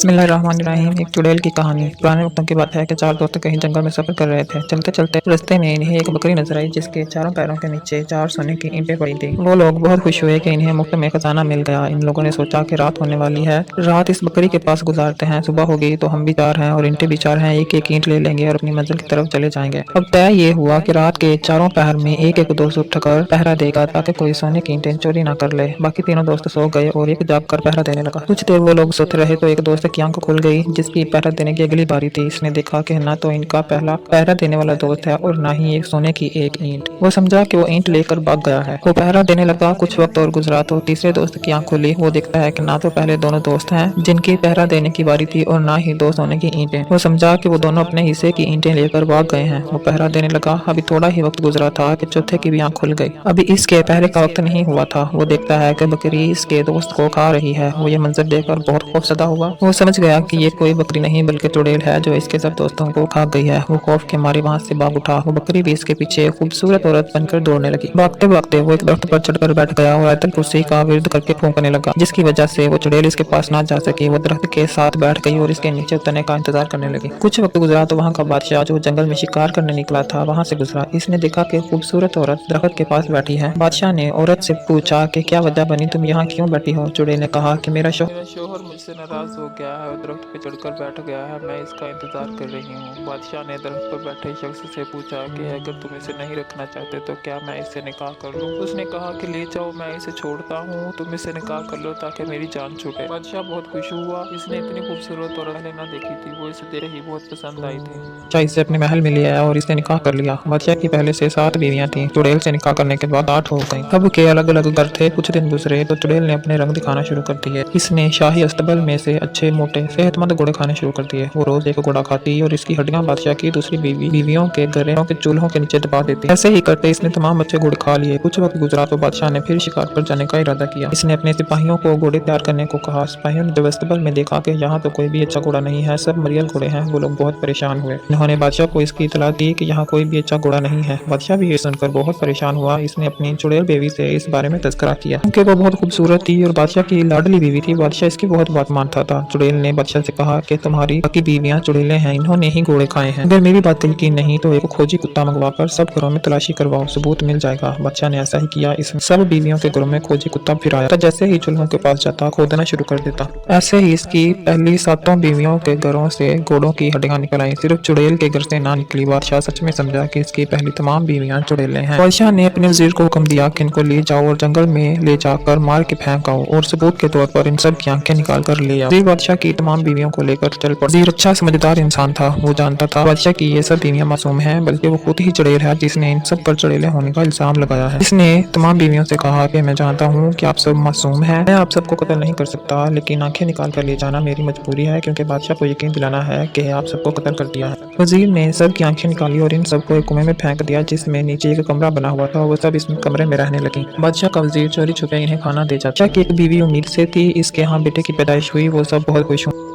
बिस्मिल्लाहिर्रहमानिर्रहीम। एक चुड़ैल की कहानी। पुराने वक्तों की बात है कि चार दोस्त कहीं जंगल में सफर कर रहे थे। चलते चलते रास्ते में इन्हें एक बकरी नजर आई जिसके चारों पैरों के नीचे चार सोने की ईंटें पड़ी थी। वो लोग बहुत खुश हुए कि इन्हें मुफ्त में खजाना मिल गया। इन लोगों ने सोचा कि रात होने वाली है, रात इस बकरी के पास गुजारते हैं। सुबह होगी तो हम भी चार हैं और ईंटें भी चार हैं, एक एक ईंट ले लेंगे और अपनी मंजिल की तरफ चले जाएंगे। अब तय ये हुआ कि रात के चारों पहर में एक एक दोस्त उठकर पहरा देगा ताकि कोई सोने की ईंटें चोरी ना कर ले। बाकी तीनों दोस्त सो गए और एक जाग कर पहरा देने लगा। कुछ देर वो लोग सोते रहे तो एक दोस्त की आंख खुल गई जिसकी पहरा देने की अगली बारी थी। इसने देखा कि ना तो इनका पहला पहरा देने वाला दोस्त है और ना ही एक सोने की एक ईंट। वो समझा कि वो ईंट लेकर भाग गया है। वो पहरा देने लगा। कुछ वक्त और गुजरा तो तीसरे दोस्त की आंख खुली। वो देखता है कि ना तो पहले दोनों दोस्त हैं जिनकी पहरा देने की बारी थी और ना ही दो सोने की ईंटें। वो समझा कि वो दोनों अपने हिस्से की ईंटें लेकर भाग गए हैं। वो पहरा देने लगा। अभी थोड़ा ही वक्त गुजरा था कि चौथे की भी आंख खुल गई। अभी इसके पहरे का वक्त नहीं हुआ था। वो देखता है कि बकरी इसके दोस्त को खा रही है। वो ये मंजर देखकर बहुत खौफजदा हुआ। वो समझ गया कि ये कोई बकरी नहीं बल्कि चुड़ैल है जो इसके सब दोस्तों को खा गई है। वो खौफ के मारे वहां से भाग उठा। वो बकरी भी इसके पीछे खूबसूरत औरत बनकर दौड़ने लगी। भागते भागते वो एक दरख्त पर चढ़कर बैठ गया और आयतल कुर्सी का विर्द करके फूंकने लगा, जिसकी वजह से वो चुड़ैल इसके पास ना जा सकी। वो दरख्त के साथ बैठ गई और इसके नीचे उतरने का इंतजार करने लगी। कुछ वक्त गुजरा तो वहाँ का बादशाह जो जंगल में शिकार करने निकला था वहाँ से गुजरा। इसने देखा कि खूबसूरत औरत दरख्त के पास बैठी है। बादशाह ने औरत से पूछा कि क्या वजह बनी, तुम यहाँ क्यों बैठी हो? चुड़ैल ने कहा कि मेरा शौहर मुझसे नाराज हो गया है और दरख्त पे चढ़कर बैठ गया है, मैं इसका इंतजार कर रही हूँ। बादशाह ने दरख्त पर बैठे शख्स से पूछा कि अगर तुम इसे नहीं रखना चाहते तो क्या मैं इससे निकाह कर लूँ? उसने कहा कि ले जाओ, मैं इसे छोड़ता हूँ, तुम इसे निकाह कर लो ताकि मेरी जान छूटे। बादशाह बहुत खुश हुआ। इसने इतनी खूबसूरत औरत पहले ना देखी थी। वो इसे देख ही बहुत पसंद आई थी। बादशाह इसे अपने महल में ले आया और इससे निकाह कर लिया। बादशाह की पहले से 7 बीवियां थीं। चुड़ैल से निकाह करने के बाद 8 हो गई। अब के अलग अलग घर थे। कुछ दिन गुजरे तो चुड़ैल ने अपने रंग दिखाना शुरू कर दिए। इसने शाही अस्तबल में से अच्छे मोटे सेहतमंद घोड़े खाने शुरू कर दिए। वो रोज एक घोड़ा खाती और इसकी हड्डियां बादशाह की दूसरी बीवियों के घरों के चूल्हों के नीचे दबा देती। ऐसे ही करते इसने तमाम अच्छे घोड़े खा लिए। कुछ वक्त गुजरा तो बादशाह ने फिर शिकार पर जाने का इरादा किया। इसने अपने सिपाहियों को घोड़े तैयार करने को कहा। सिपाहियों ने जब अस्तबल में देखा कि यहाँ तो कोई भी अच्छा घोड़ा नहीं है, सब मरियल घोड़े हैं, वो लोग बहुत परेशान हुए। उन्होंने बादशाह को इसकी इतला दी कि यहाँ कोई भी अच्छा घोड़ा नहीं है। बादशाह भी ये सुनकर बहुत परेशान हुआ। इसने अपनी चुड़ैल बेवी से इस बारे में तज़किरा किया क्योंकि वो बहुत खूबसूरत थी और बादशाह की लाडली बीवी थी। बादशाह इसकी बहुत बात मानता था। चुड़ैल ने बादशाह से कहा कि तुम्हारी बाकी बीवियां चुड़ैलें हैं, इन्होंने ही घोड़े खाए हैं। अगर मेरी बात यकीन नहीं तो एक खोजी कुत्ता मंगवाकर सब घरों में तलाशी करवाओ, सबूत मिल जाएगा। बादशाह ने ऐसा ही किया। इसने सब बीवियों के घरों में खोजी कुत्ता फिराया तो जैसे ही चूल्हों के पास जाता खोदना शुरू कर देता। ऐसे ही इसकी पहली 7 बीवियों के घरों से घोड़ों की हड्डियां निकल आई, सिर्फ चुड़ैल के घर से ना निकली। बादशाह सच में समझा कि इसकी पहली तमाम बीवियां चुड़ैलें हैं। बादशाह ने अपने वजीर को हुक्म दिया कि इनको ले जाओ और जंगल में ले जाकर मार के फेंक आओ और सबूत के तौर पर इन सब की आंखें निकाल कर ले आओ। वजीर बादशाह की तमाम बीवियों को लेकर चल पड़ा। वजीर अच्छा समझदार इंसान था। वो जानता था बादशाह की ये सब बीवियां मासूम हैं, बल्कि वो खुद ही चुड़ैल है जिसने इन सब पर चुड़ैलें होने का इल्जाम लगाया है। इसने तमाम बीवियों से कहा कि मैं जानता हूँ कि आप सब मासूम हैं, मैं आप सबको कत्ल नहीं कर सकता, लेकिन आंखें निकाल कर ले जाना मेरी मजबूरी है क्योंकि बादशाह को यकीन दिलाना है कि आप सबको कत्ल कर दिया है। वजीर ने सब की आंखें निकाली और इन सबको एक कुएं में फेंक दिया जिसमें नीचे एक कमरा बना हुआ था। वो सब इस कमरे में रहने लगी। बादशाह का वजीर चोरी छुपे इन्हें खाना दे जाता कि एक बीवी उम्मीद से थी। इसके यहाँ बेटे की पैदाइश हुई। वो सब बहुत खुश हुए।